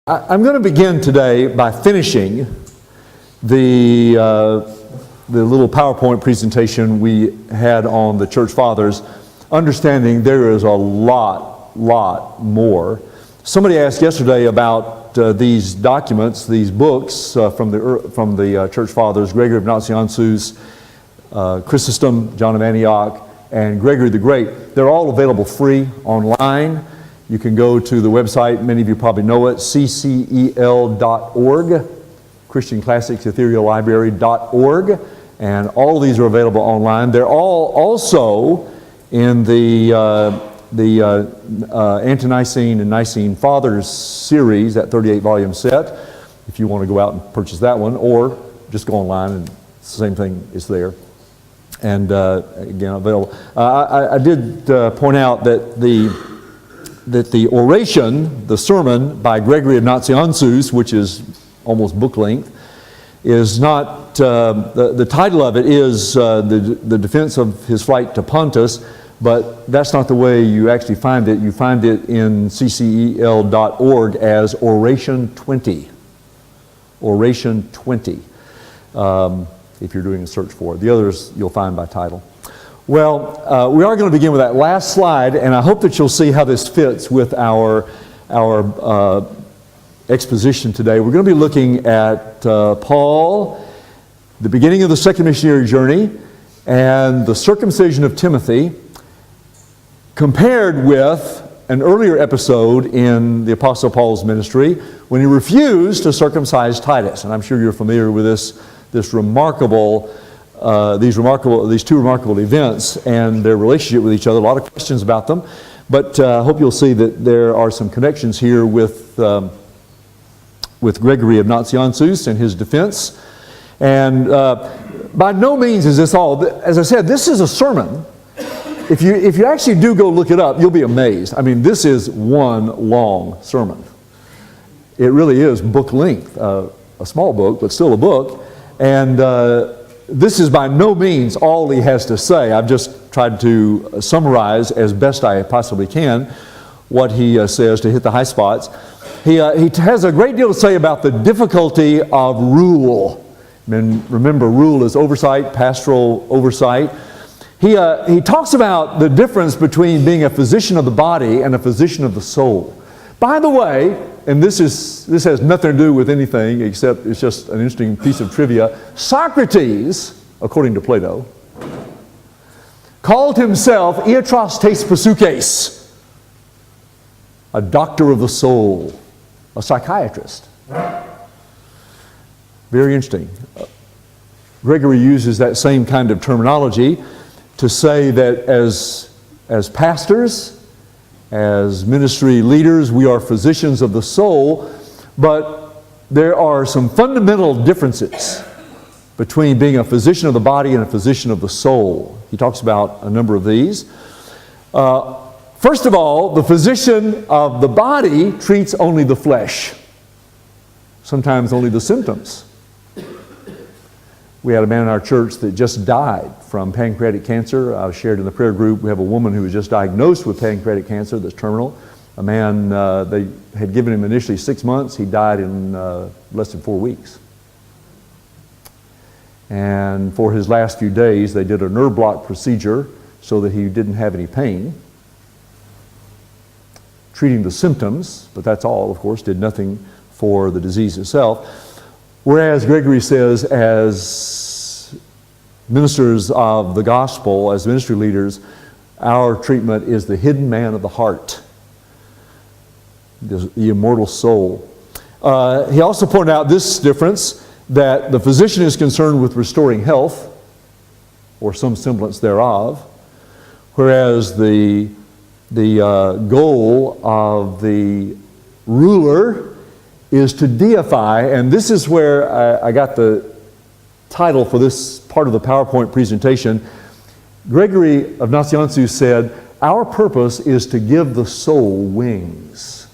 I'm going to begin today by finishing the little PowerPoint presentation we had on the Church Fathers, understanding there is a lot more. Somebody asked yesterday about these documents, these books from the Church Fathers, Gregory of Nazianzus, Chrysostom, John of Antioch, and Gregory the Great. They're all available free online. You can go to the website, many of you probably know it, ccel.org, Christian Classics Ethereal Library.org, and all of these are available online. They're all also in the Ante-Nicene and Nicene Fathers series, that 38-volume set, if you want to go out and purchase that one, or just go online and the same thing is there. And again, available. I did point out that the oration, the sermon by Gregory of Nazianzus, which is almost book length, is not, the title of it is the defense of his flight to Pontus, but that's not the way you actually find it. You find it in ccel.org as Oration 20. Oration 20, if you're doing a search for it. The others you'll find by title. Well, we are going to begin with that last slide, and I hope that you'll see how this fits with our exposition today. We're going to be looking at Paul, the beginning of the second missionary journey, and the circumcision of Timothy, compared with an earlier episode in the Apostle Paul's ministry when he refused to circumcise Titus. And I'm sure you're familiar with these two remarkable events and their relationship with each other. A lot of questions about them, but I hope you'll see that there are some connections here with Gregory of Nazianzus and his defense. And by no means is this all. As I said, this is a sermon. If you actually do go look it up, you'll be amazed. I mean, this is one long sermon. It really is book length, a small book, but still a book. And this is by no means all he has to say. I've just tried to summarize as best I possibly can what he says to hit the high spots. He has a great deal to say about the difficulty of rule. And remember, rule is oversight, pastoral oversight. He talks about the difference between being a physician of the body and a physician of the soul. By the way, and this has nothing to do with anything except it's just an interesting piece of trivia, Socrates, according to Plato, called himself iatros tes psychukes, a doctor of the soul, a psychiatrist. Very interesting. Gregory uses that same kind of terminology to say that as pastors, as ministry leaders, we are physicians of the soul, but there are some fundamental differences between being a physician of the body and a physician of the soul. He talks about a number of these. First of all, the physician of the body treats only the flesh, sometimes only the symptoms. We had a man in our church that just died from pancreatic cancer. I shared in the prayer group, we have a woman who was just diagnosed with pancreatic cancer that's terminal. A man, they had given him initially 6 months. He died in less than 4 weeks. And for his last few days, they did a nerve block procedure so that he didn't have any pain, treating the symptoms, but that's all, of course, did nothing for the disease itself. Whereas Gregory says, as ministers of the gospel, as ministry leaders, our treatment is the hidden man of the heart, the immortal soul. He also pointed out this difference, that the physician is concerned with restoring health, or some semblance thereof, whereas the goal of the ruler is to deify, and this is where I got the title for this part of the PowerPoint presentation. Gregory of Nazianzus said, our purpose is to give the soul wings,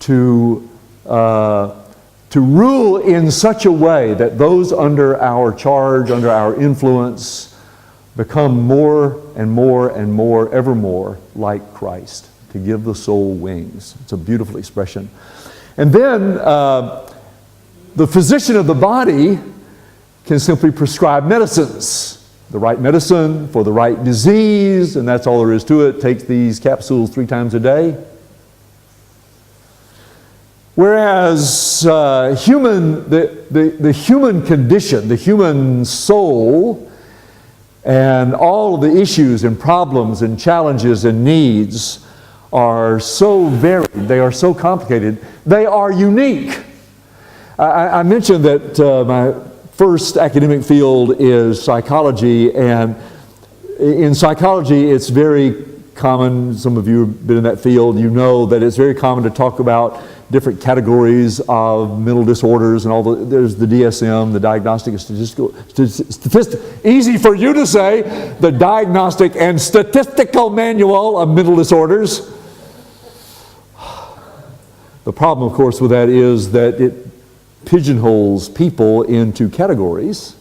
to rule in such a way that those under our charge, under our influence, become more and more and more, ever more like Christ. to give the soul wings. It's a beautiful expression. And then the physician of the body can simply prescribe medicines. The right medicine for the right disease, and that's all there is to it. Take these capsules 3 times a day. Whereas the human condition, the human soul, and all of the issues and problems and challenges and needs are so varied, they are so complicated, they are unique. I mentioned that my first academic field is psychology, and in psychology it's very common, some of you have been in that field, you know that it's very common to talk about different categories of mental disorders and there's the DSM, the Diagnostic and Statistical, easy for you to say, the Diagnostic and Statistical Manual of Mental Disorders. The problem, of course, with that is that it pigeonholes people into categories,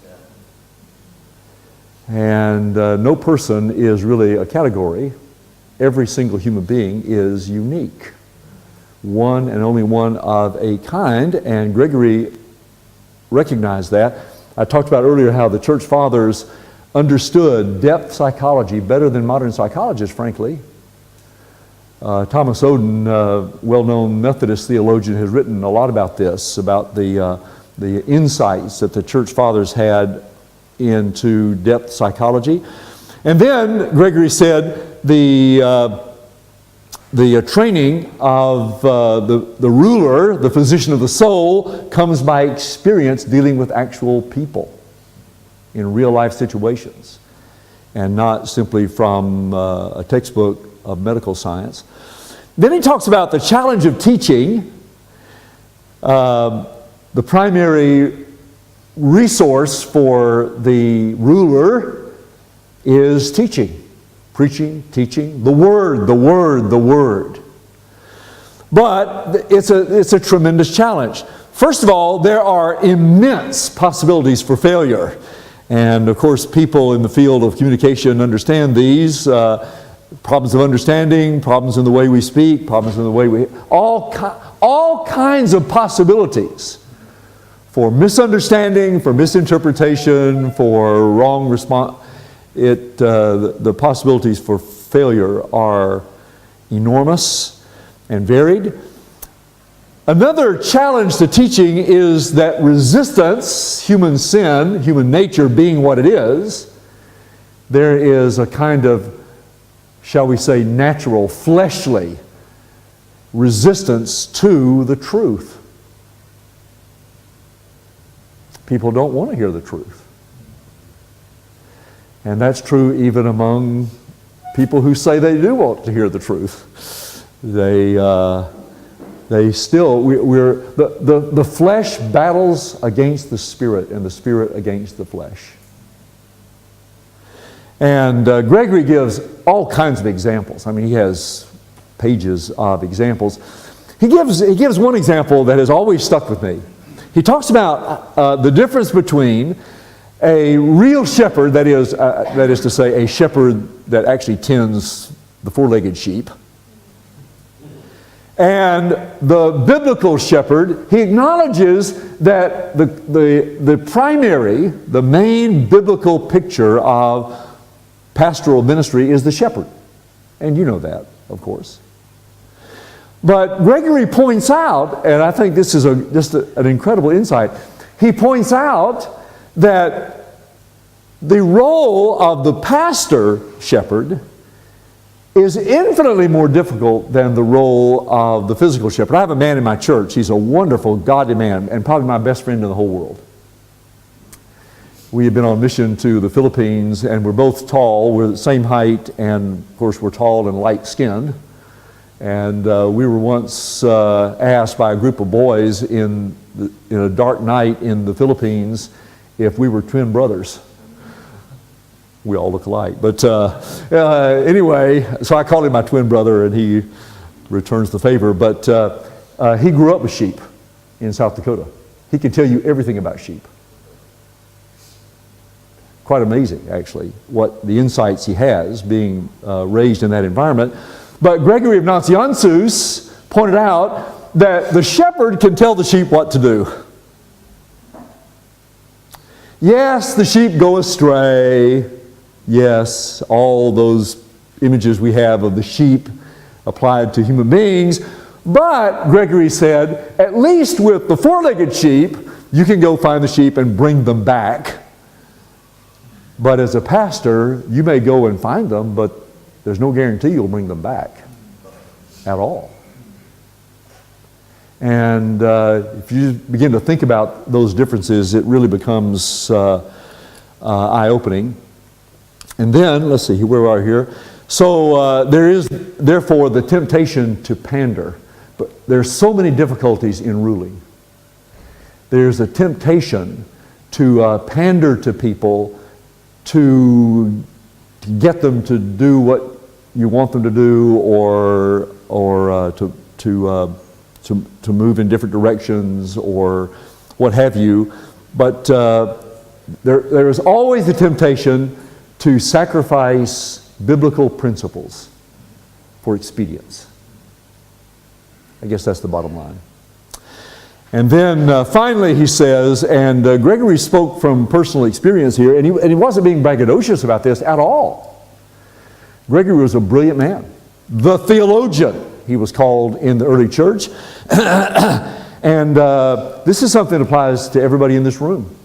and no person is really a category. Every single human being is unique, one and only one of a kind, and Gregory recognized that. I talked about earlier how the church fathers understood depth psychology better than modern psychologists, frankly. Thomas Oden, well-known Methodist theologian, has written a lot about this, about the insights that the church fathers had into depth psychology. And then Gregory said the training of the ruler, the physician of the soul, comes by experience dealing with actual people in real life situations, and not simply from a textbook of medical science. Then he talks about the challenge of teaching. The primary resource for the ruler is teaching. Preaching, teaching, the Word, the Word, the Word. But it's a tremendous challenge. First of all, there are immense possibilities for failure. And of course, people in the field of communication understand these. Problems of understanding, problems in the way we speak, problems in the way we... All kinds of possibilities for misunderstanding, for misinterpretation, for wrong response. The possibilities for failure are enormous and varied. Another challenge to teaching is that resistance, human sin, human nature being what it is, there is a kind of, shall we say, natural, fleshly resistance to the truth. People don't want to hear the truth. And that's true even among people who say they do want to hear the truth. They still, the flesh battles against the spirit, and the spirit against the flesh. And Gregory gives all kinds of examples. I mean, he has pages of examples. He gives one example that has always stuck with me. He talks about the difference between a real shepherd, that is to say, a shepherd that actually tends the four-legged sheep, and the biblical shepherd. He acknowledges that the primary, the main biblical picture of pastoral ministry is the shepherd. And you know that, of course. But Gregory points out, and I think this is just an incredible insight, he points out that the role of the pastor shepherd is infinitely more difficult than the role of the physical shepherd. I have a man in my church. He's a wonderful, godly man, and probably my best friend in the whole world. We have been on mission to the Philippines, and we're both tall. We're the same height, and of course we're tall and light-skinned. And we were once asked by a group of boys in a dark night in the Philippines if we were twin brothers. We all look alike. But anyway, so I called him my twin brother, and he returns the favor. But he grew up with sheep in South Dakota. He can tell you everything about sheep. Quite amazing, actually, what the insights he has being raised in that environment. But Gregory of Nazianzus pointed out that the shepherd can tell the sheep what to do. Yes, the sheep go astray. Yes, all those images we have of the sheep applied to human beings. But, Gregory said, at least with the four-legged sheep, you can go find the sheep and bring them back. But as a pastor, you may go and find them, but there's no guarantee you'll bring them back at all. And if you begin to think about those differences, it really becomes eye-opening. And then, let's see, where we are here. So there is, therefore, the temptation to pander. But there's so many difficulties in ruling. There's a temptation to pander to people, to get them to do what you want them to do, or to move in different directions, or what have you. But there is always the temptation to sacrifice biblical principles for expedience. I guess that's the bottom line. And then finally he says, and Gregory spoke from personal experience here, and he wasn't being braggadocious about this at all. Gregory was a brilliant man. The theologian, he was called in the early church. And this is something that applies to everybody in this room.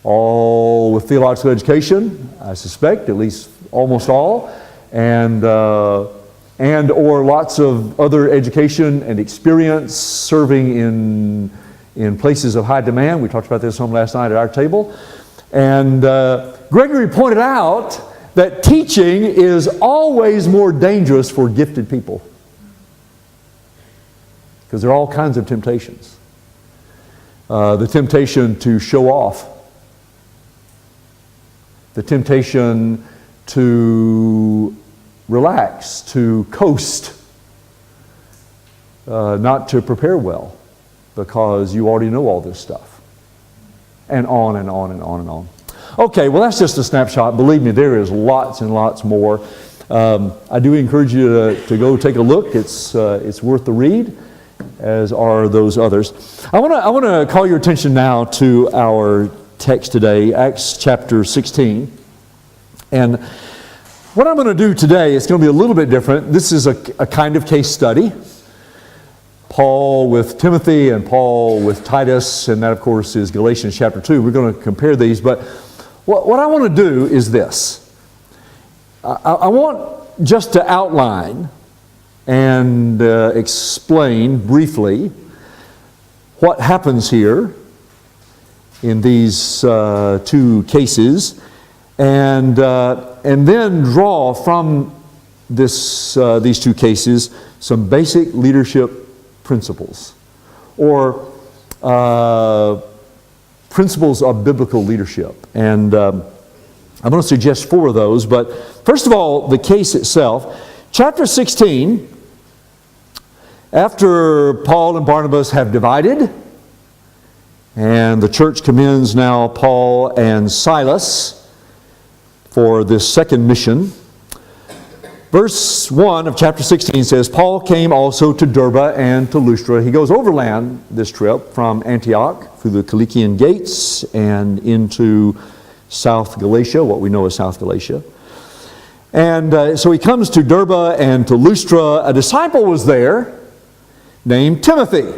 All with theological education, I suspect, at least almost all, and or lots of other education and experience serving in places of high demand. We talked about this home last night at our table. And Gregory pointed out that teaching is always more dangerous for gifted people, because there are all kinds of temptations. The temptation to show off, the temptation to relax, to coast, not to prepare well, because you already know all this stuff. And on and on and on and on. Okay, well that's just a snapshot. Believe me, there is lots and lots more. I do encourage you to go take a look. It's worth the read, as are those others. I want to call your attention now to our text today, Acts chapter 16. And what I'm going to do today is going to be a little bit different. This is a kind of case study. Paul with Timothy and Paul with Titus, and that of course is Galatians chapter 2. We're going to compare these, but what I want to do is this. I want just to outline and explain briefly what happens here in these two cases, and then draw from these two cases some basic leadership principles, or principles of biblical leadership. And I'm going to suggest 4 of those, but first of all, the case itself. Chapter 16, after Paul and Barnabas have divided, and the church commends now Paul and Silas for this second mission. Verse 1 of chapter 16 says, Paul came also to Derbe and to Lystra. He goes overland this trip from Antioch through the Cilician gates and into South Galatia, what we know as South Galatia. And so he comes to Derbe and to Lystra. A disciple was there named Timothy,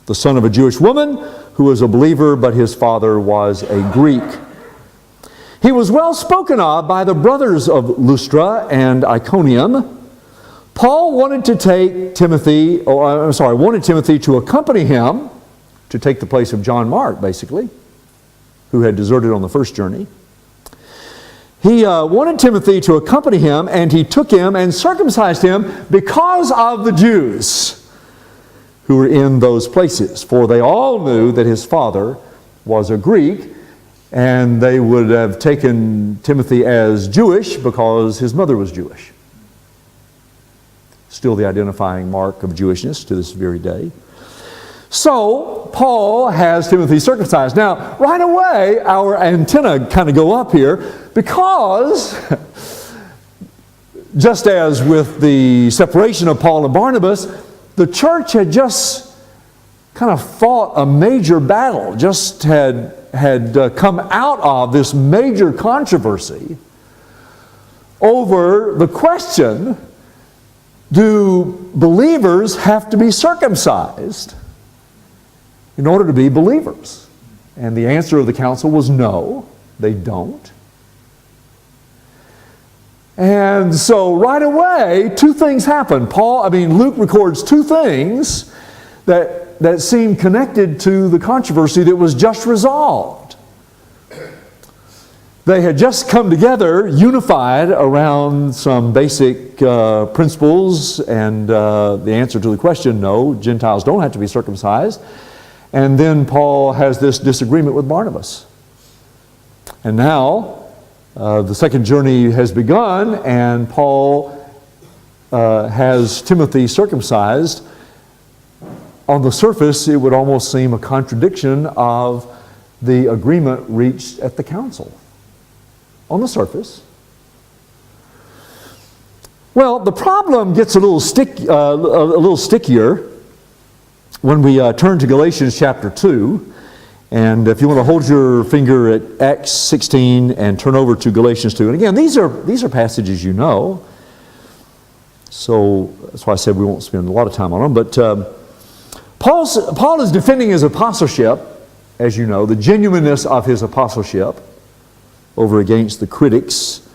the son of a Jewish woman who was a believer, but his father was a Greek. He was well spoken of by the brothers of Lystra and Iconium. Paul wanted Timothy to accompany him to take the place of John Mark, basically, who had deserted on the first journey. He wanted Timothy to accompany him, and he took him and circumcised him because of the Jews who were in those places. For they all knew that his father was a Greek, and they would have taken Timothy as Jewish because his mother was Jewish. Still the identifying mark of Jewishness to this very day. So, Paul has Timothy circumcised. Now, right away, our antenna kind of go up here, because just as with the separation of Paul and Barnabas, the church had just kind of fought a major battle, just had come out of this major controversy over the question, do believers have to be circumcised in order to be believers? And the answer of the council was no, they don't. And so right away, two things happen. Luke records two things that seem connected to the controversy that was just resolved. They had just come together, unified around some basic principles, and the answer to the question, no, Gentiles don't have to be circumcised. And then Paul has this disagreement with Barnabas. And now, the second journey has begun, and Paul has Timothy circumcised. On the surface, it would almost seem a contradiction of the agreement reached at the council. On the surface. Well, the problem gets a little stickier when we turn to Galatians chapter 2. And if you want to hold your finger at Acts 16 and turn over to Galatians 2. And again, these are passages you know. So that's why I said we won't spend a lot of time on them. But Paul is defending his apostleship, as you know, the genuineness of his apostleship over against the critics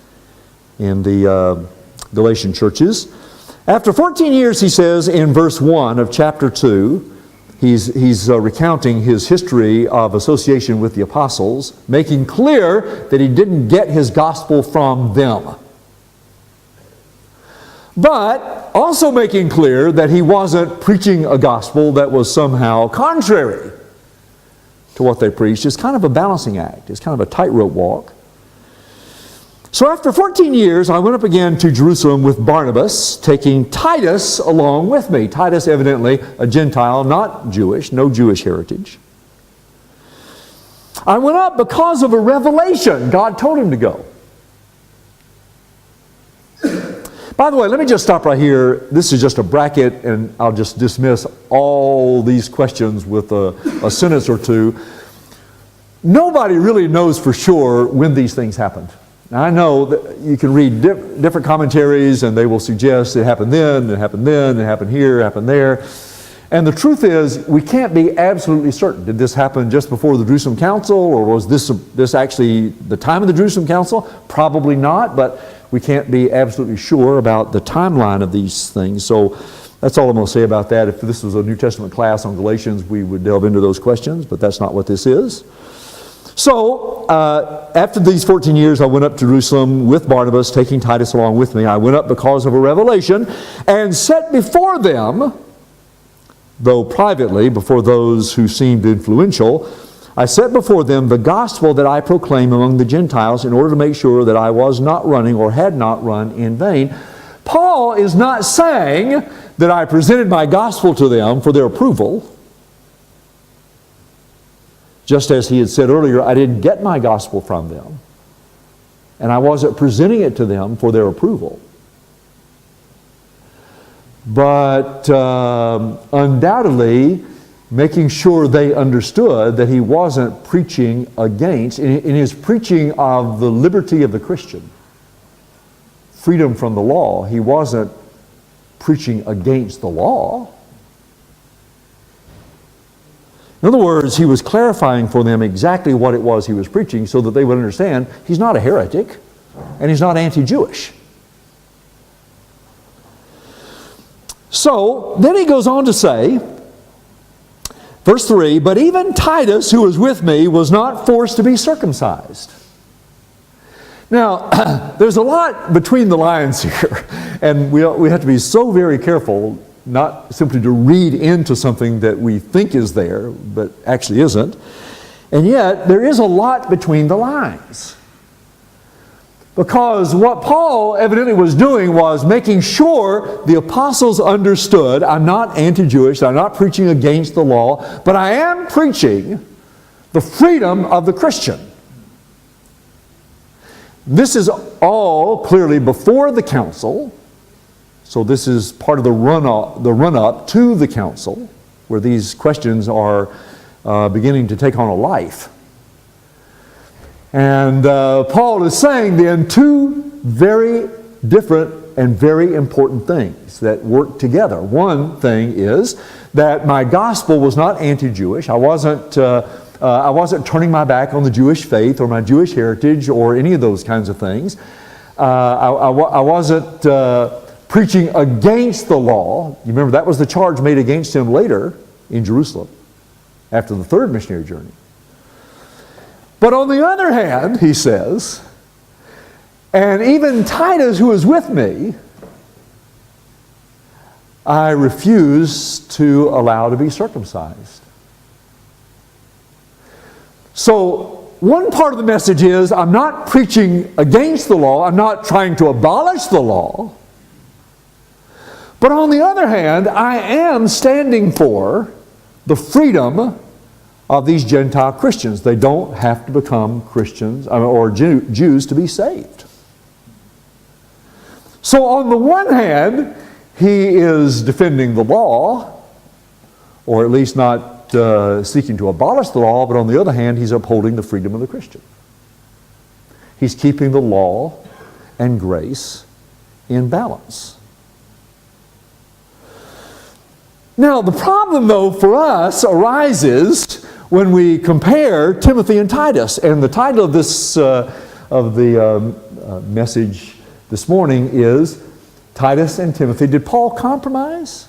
in the Galatian churches. After 14 years, he says in verse 1 of chapter 2, he's recounting his history of association with the apostles, making clear that he didn't get his gospel from them. But also making clear that he wasn't preaching a gospel that was somehow contrary to what they preached. It's kind of a balancing act. It's kind of a tightrope walk. So after 14 years, I went up again to Jerusalem with Barnabas, taking Titus along with me. Titus, evidently a Gentile, not Jewish, no Jewish heritage. I went up because of a revelation. God told him to go. By the way, let me just stop right here. This is just a bracket, and I'll just dismiss all these questions with a sentence or two. Nobody really knows for sure when these things happened. Now, I know that you can read different commentaries, and they will suggest it happened then, it happened then, it happened here, it happened there. And the truth is, we can't be absolutely certain. Did this happen just before the Jerusalem Council, or was this actually the time of the Jerusalem Council? Probably not, but we can't be absolutely sure about the timeline of these things. So that's all I'm going to say about that. If this was a New Testament class on Galatians, we would delve into those questions, but that's not what this is. So, after these 14 years, I went up to Jerusalem with Barnabas, taking Titus along with me. I went up because of a revelation and set before them, though privately, before those who seemed influential, I set before them the gospel that I proclaim among the Gentiles in order to make sure that I was not running or had not run in vain. Paul is not saying that I presented my gospel to them for their approval. Just as he had said earlier, I didn't get my gospel from them. And I wasn't presenting it to them for their approval. But undoubtedly, making sure they understood that he wasn't preaching against, in his preaching of the liberty of the Christian, freedom from the law, he wasn't preaching against the law. In other words, he was clarifying for them exactly what it was he was preaching so that they would understand he's not a heretic and he's not anti-Jewish. So, then he goes on to say, verse 3, but even Titus, who was with me, was not forced to be circumcised. Now, there's a lot between the lines here, and we have to be so very careful not simply to read into something that we think is there, but actually isn't. And yet, there is a lot between the lines. Because what Paul evidently was doing was making sure the apostles understood, I'm not anti-Jewish, I'm not preaching against the law, but I am preaching the freedom of the Christian. This is all clearly before the council. So this is part of the run-up to the council, where these questions are beginning to take on a life. And Paul is saying then two very different and very important things that work together. One thing is that my gospel was not anti-Jewish. I wasn't turning my back on the Jewish faith or my Jewish heritage or any of those kinds of things. I wasn't preaching against the law. You remember that was the charge made against him later in Jerusalem after the third missionary journey. But on the other hand, he says, and even Titus, who is with me, I refuse to allow to be circumcised. So one part of the message is I'm not preaching against the law. I'm not trying to abolish the law. But on the other hand, I am standing for the freedom of these Gentile Christians. They don't have to become Christians or Jews to be saved. So on the one hand, he is defending the law, or at least not seeking to abolish the law, but on the other hand, he's upholding the freedom of the Christian. He's keeping the law and grace in balance. Now, the problem, though, for us arises when we compare Timothy and Titus. And the title of this message this morning is Titus and Timothy. Did Paul compromise?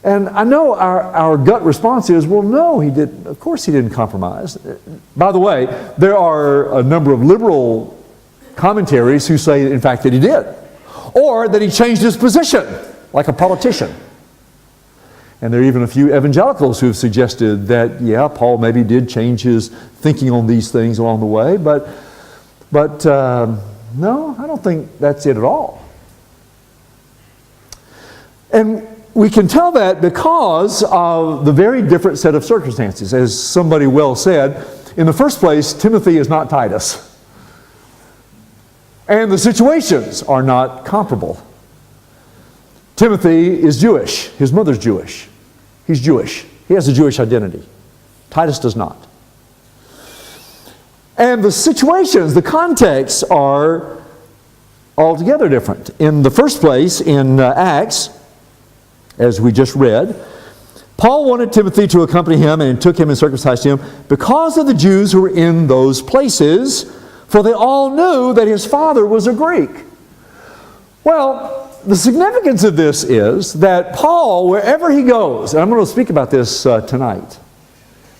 And I know our gut response is, well, no, he didn't. Of course he didn't compromise. By the way, there are a number of liberal commentaries who say, in fact, that he did. Or that he changed his position, like a politician. And there are even a few evangelicals who have suggested that, yeah, Paul maybe did change his thinking on these things along the way, but no, I don't think that's it at all. And we can tell that because of the very different set of circumstances. As somebody well said, in the first place, Timothy is not Titus. And the situations are not comparable. Timothy is Jewish. His mother's Jewish. He's Jewish. He has a Jewish identity. Titus does not. And the situations, the contexts are altogether different. In the first place, in Acts, as we just read, Paul wanted Timothy to accompany him and took him and circumcised him because of the Jews who were in those places, for they all knew that his father was a Greek. Well, the significance of this is that Paul, wherever he goes, and I'm going to speak about this tonight,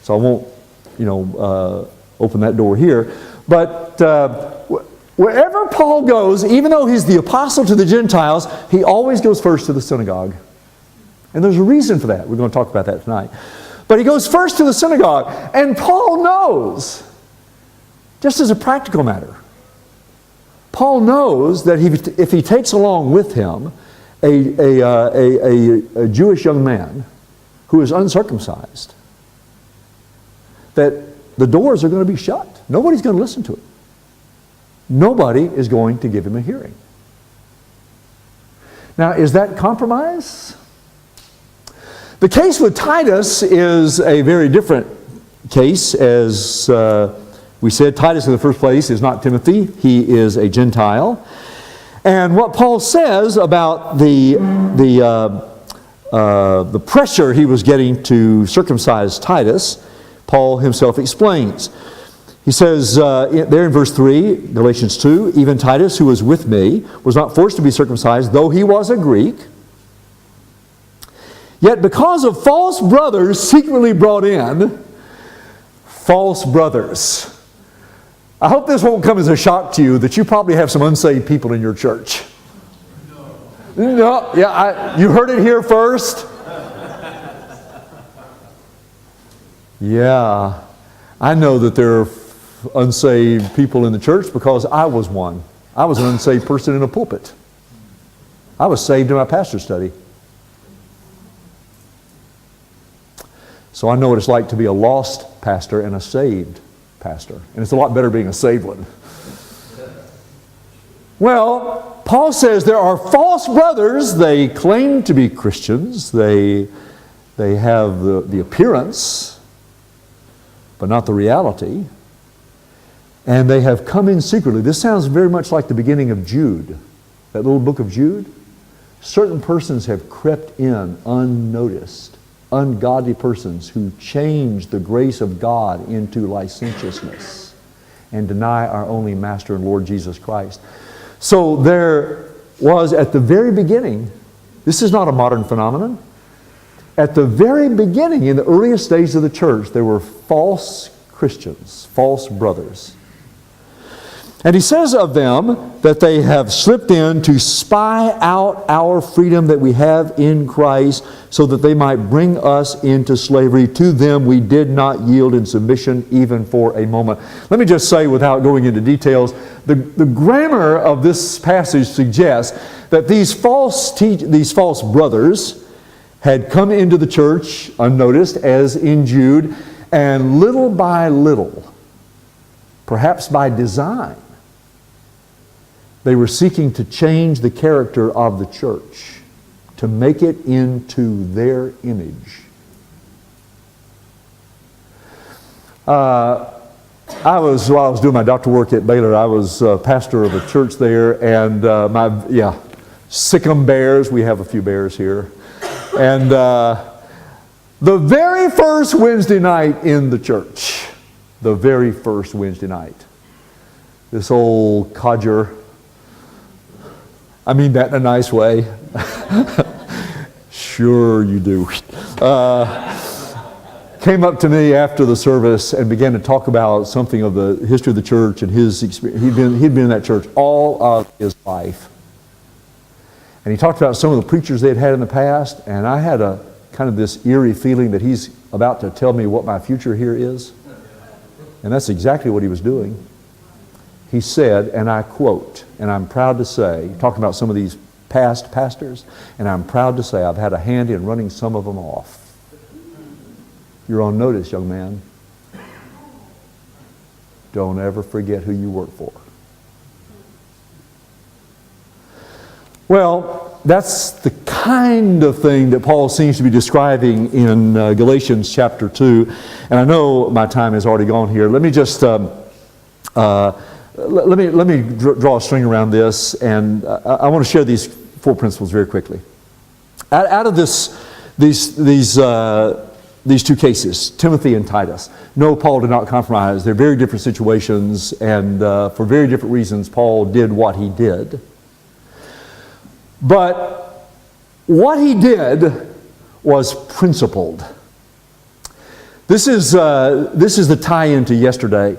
so I won't, open that door here, but wherever Paul goes, even though he's the apostle to the Gentiles, he always goes first to the synagogue. And there's a reason for that. We're going to talk about that tonight. But he goes first to the synagogue, and Paul knows, just as a practical matter, Paul knows that if he takes along with him a Jewish young man who is uncircumcised, that the doors are going to be shut. Nobody's going to listen to it. Nobody is going to give him a hearing. Now, is that compromise? The case with Titus is a very different case. As we said, Titus in the first place is not Timothy. He is a Gentile. And what Paul says about the pressure he was getting to circumcise Titus, Paul himself explains. He says there in verse 3, Galatians 2, even Titus, who was with me, was not forced to be circumcised, though he was a Greek. Yet because of false brothers secretly brought in, false brothers. I hope this won't come as a shock to you that you probably have some unsaved people in your church. No, yeah, you heard it here first. Yeah, I know that there are unsaved people in the church because I was one. I was an unsaved person in a pulpit. I was saved in my pastor's study. So I know what it's like to be a lost pastor and a saved pastor. And it's a lot better being a saved one. Well, Paul says there are false brothers. They claim to be Christians. They have the appearance, but not the reality. And they have come in secretly. This sounds very much like the beginning of Jude, that little book of Jude. Certain persons have crept in unnoticed, ungodly persons who change the grace of God into licentiousness and deny our only Master and Lord Jesus Christ. So there was at the very beginning, this is not a modern phenomenon, at the very beginning, in the earliest days of the church, there were false Christians, false brothers. And he says of them that they have slipped in to spy out our freedom that we have in Christ so that they might bring us into slavery. To them we did not yield in submission even for a moment. Let me just say, without going into details, the grammar of this passage suggests that these false brothers had come into the church unnoticed, as in Jude, and little by little, perhaps by design, they were seeking to change the character of the church, to make it into their image. While I was doing my doctoral work at Baylor, I was pastor of a church there, and Sikkim bears, we have a few bears here. And the very first Wednesday night in the church, the very first Wednesday night, this old codger, I mean that in a nice way. Sure you do. Came up to me after the service and began to talk about something of the history of the church and his experience. He'd been in that church all of his life. And he talked about some of the preachers they'd had in the past, and I had a kind of this eerie feeling that he's about to tell me what my future here is. And that's exactly what he was doing. He said, and I quote, and I'm proud to say, talking about some of these past pastors, and I'm proud to say I've had a hand in running some of them off. You're on notice, young man. Don't ever forget who you work for. Well, that's the kind of thing that Paul seems to be describing in Galatians chapter 2. And I know my time has already gone here. Let me just let me draw a string around this, and I want to share these 4 principles very quickly. Out of these 2 cases, Timothy and Titus. No, Paul did not compromise. They're very different situations, and for very different reasons, Paul did what he did. But what he did was principled. This is the tie-in to yesterday.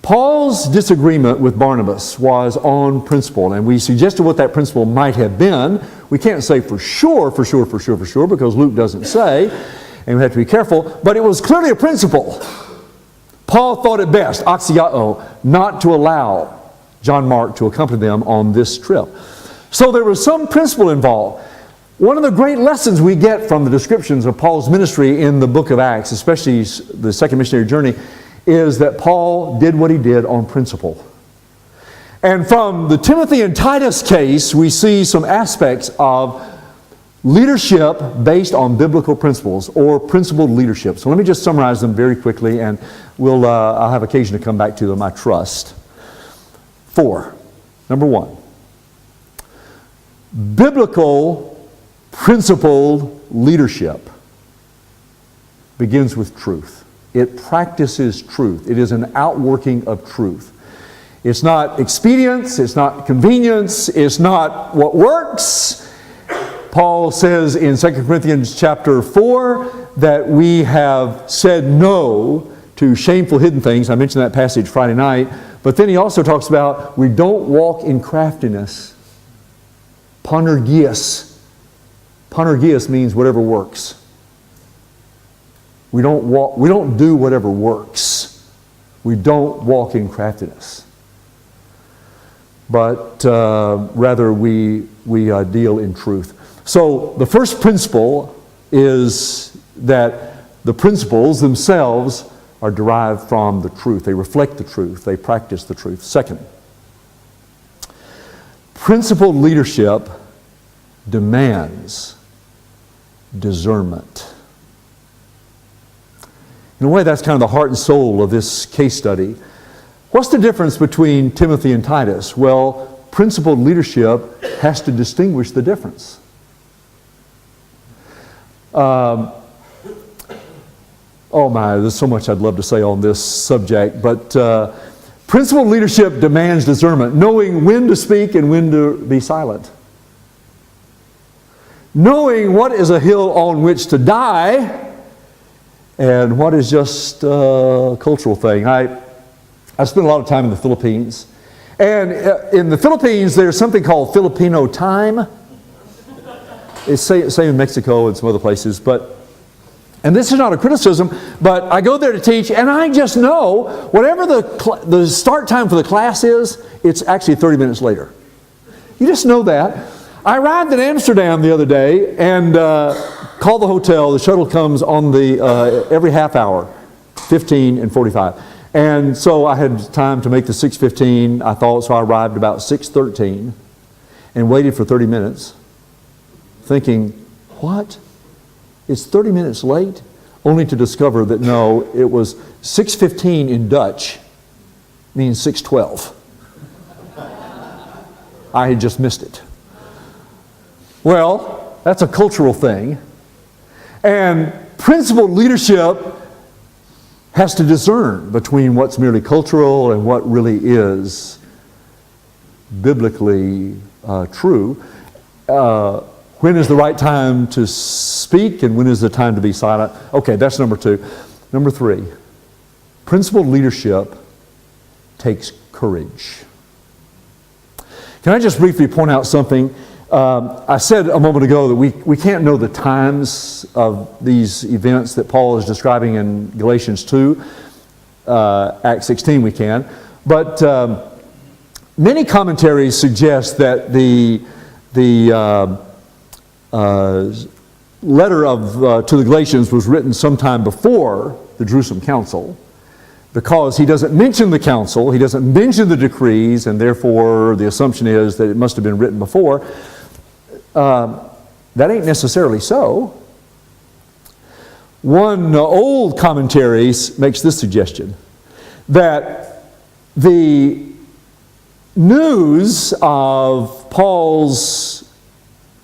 Paul's disagreement with Barnabas was on principle, and we suggested what that principle might have been. We can't say for sure, because Luke doesn't say, and we have to be careful, but it was clearly a principle. Paul thought it best, axiao, not to allow John Mark to accompany them on this trip. So there was some principle involved. One of the great lessons we get from the descriptions of Paul's ministry in the book of Acts, especially the second missionary journey, is that Paul did what he did on principle. And from the Timothy and Titus case, we see some aspects of leadership based on biblical principles, or principled leadership. So let me just summarize them very quickly, and I'll have occasion to come back to them, I trust. 4. Number 1. Biblical, principled leadership begins with truth. It practices truth. It is an outworking of truth. It's not expedience, it's not convenience, it's not what works. Paul says in 2 Corinthians chapter 4 that we have said no to shameful hidden things. I mentioned that passage Friday night. But then he also talks about we don't walk in craftiness. Panergias. Panergias means whatever works. We don't do whatever works. We don't walk in craftiness. But rather we deal in truth. So the first principle is that the principles themselves are derived from the truth. They reflect the truth. They practice the truth. Second, principled leadership demands discernment. In a way, that's kind of the heart and soul of this case study. What's the difference between Timothy and Titus? Well, principled leadership has to distinguish the difference. Oh my, there's so much I'd love to say on this subject, but principled leadership demands discernment, knowing when to speak and when to be silent. Knowing what is a hill on which to die and what is just a cultural thing. I spent a lot of time in the Philippines. And in the Philippines, there's something called Filipino time. It's same in Mexico and some other places, and this is not a criticism, but I go there to teach, and I just know whatever the start time for the class is, it's actually 30 minutes later. You just know that. I arrived in Amsterdam the other day and called the hotel. The shuttle comes on every half hour, 15 and 45. And so I had time to make the 6:15, I thought, so I arrived about 6:13 and waited for 30 minutes, thinking, what? It's 30 minutes late, only to discover that no, it was 6:15 in Dutch, means 6:12. I had just missed it. Well, that's a cultural thing. And principled leadership has to discern between what's merely cultural and what really is biblically true. When is the right time to speak and when is the time to be silent? Okay, that's number 2. Number 3, principled leadership takes courage. Can I just briefly point out something? I said a moment ago that we can't know the times of these events that Paul is describing in Galatians 2. Acts 16 we can. But many commentaries suggest that the letter to the Galatians was written sometime before the Jerusalem Council, because he doesn't mention the council, he doesn't mention the decrees, and therefore the assumption is that it must have been written before. That ain't necessarily so. One old commentary makes this suggestion, that the news of Paul's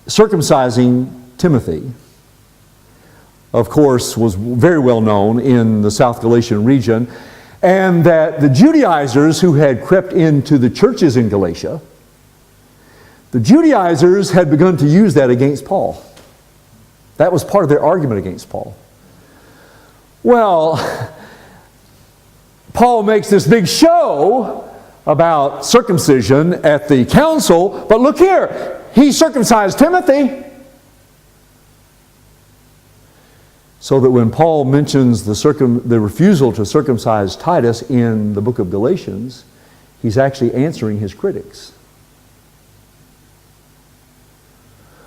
circumcising Timothy, of course, was very well known in the South Galatian region, and that the Judaizers who had crept into the churches in Galatia, the Judaizers had begun to use that against Paul. That was part of their argument against Paul. Well, Paul makes this big show about circumcision at the council, but look here, he circumcised Timothy. So that when Paul mentions the refusal to circumcise Titus in the book of Galatians, he's actually answering his critics.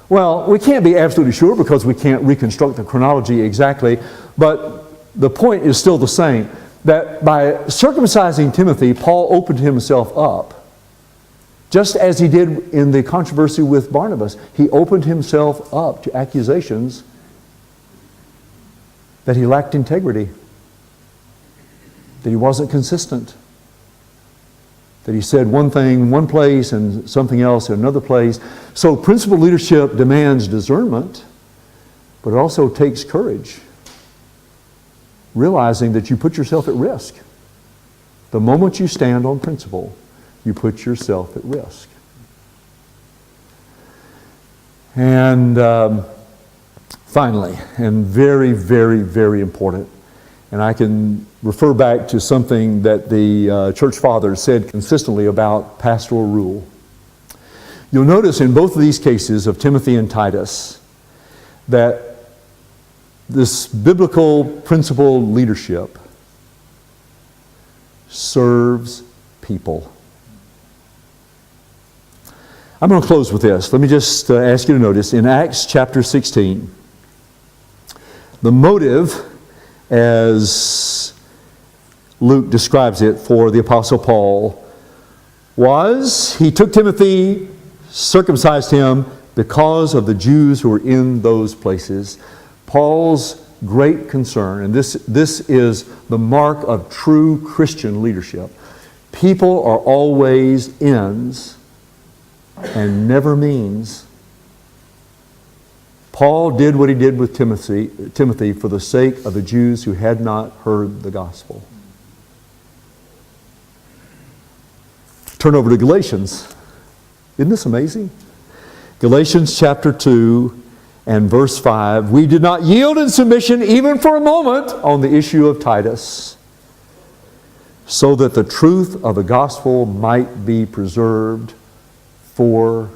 Well, we can't be absolutely sure because we can't reconstruct the chronology exactly, but the point is still the same, that by circumcising Timothy, Paul opened himself up, just as he did in the controversy with Barnabas. He opened himself up to accusations that he lacked integrity, that he wasn't consistent, that he said one thing in one place and something else in another place. So principled leadership demands discernment, but it also takes courage, realizing that you put yourself at risk. The moment you stand on principle, you put yourself at risk. And finally, and very, very, very important, and I can refer back to something that the church fathers said consistently about pastoral rule. You'll notice in both of these cases of Timothy and Titus that this biblical principle leadership serves people. I'm going to close with this. Let me just ask you to notice in Acts chapter 16, the motive, as Luke describes it for the Apostle Paul, was he took Timothy, circumcised him because of the Jews who were in those places. Paul's great concern, and this is the mark of true Christian leadership. People are always ends and never means. Paul did what he did with Timothy for the sake of the Jews who had not heard the gospel. Turn over to Galatians. Isn't this amazing? Galatians chapter 2 and verse 5. We did not yield in submission even for a moment on the issue of Titus, so that the truth of the gospel might be preserved for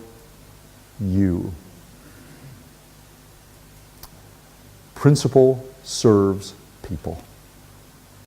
you. Principle serves people.